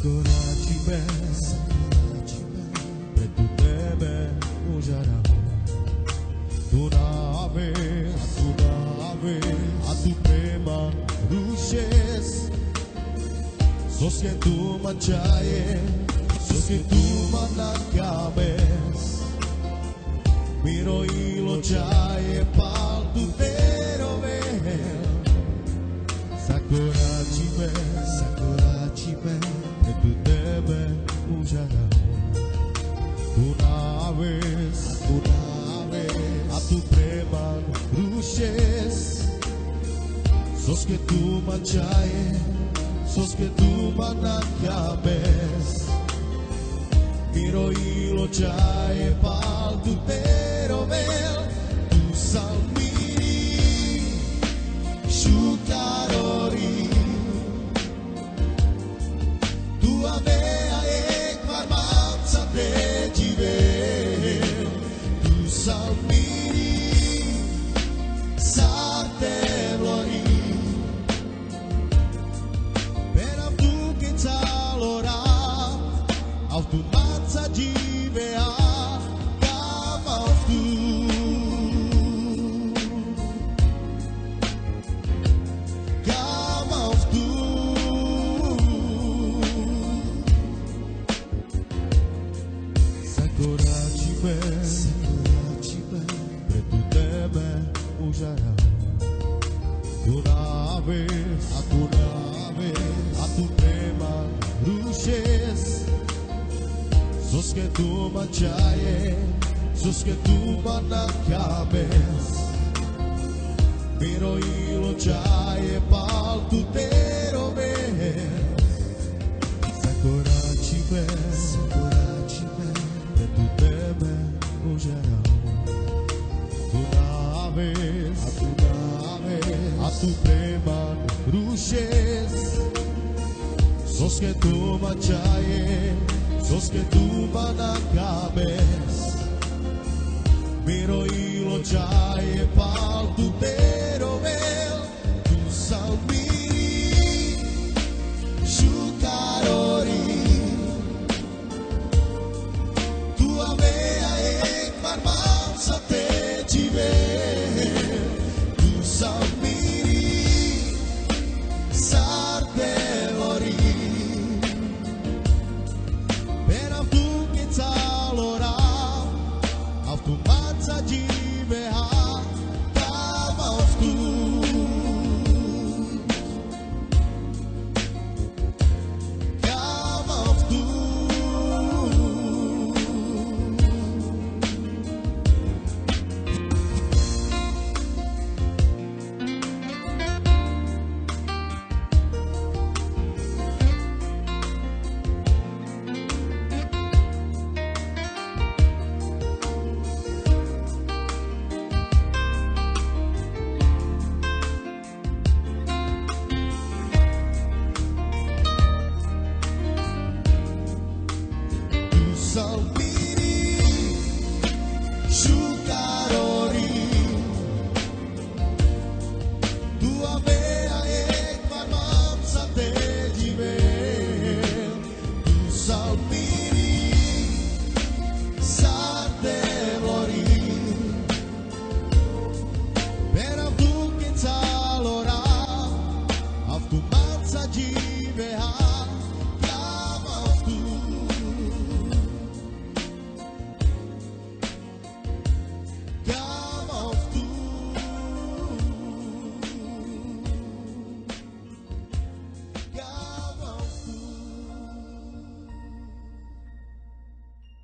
Zakoračíme preto tebe užaramo. Tu nave a tu prema rušes. Sos que tu manchaje, sos que tu manacabes. Miro y lo chaye pal tu tero ver. Zakoračíme preto tebe užaramo. Tu naves a tu prema rušes. Sos que tu manchaje, sos que tu manacabes. Miro y lo chaye pal tu tero ver. Tu salmiri shukarori. Tu avea ekvar manza te jiver. Tu salmiri sarte glori. Auf tu manza jivea kam auf tu. Kam auf tu. Zakoračíme preto tebe užaramo. Tu nave a tu prema rušes. Sos que tu manchaje, sos que tu manacabes. Miro y lo chaye pal tu tero ver. Zakoračíme preto tebe užaramo. Tu nave a tu prema rušes. Sos que tu manchaje, sos que tu manacabes. Miro y lo chaye pal tu tero ver. Tu salmiri shukarori. Tu avea ekvar manza te jiver. Tu salmiri sarte glori. Auf tu manza jivea kam auf tu. Kam auf tu. Salve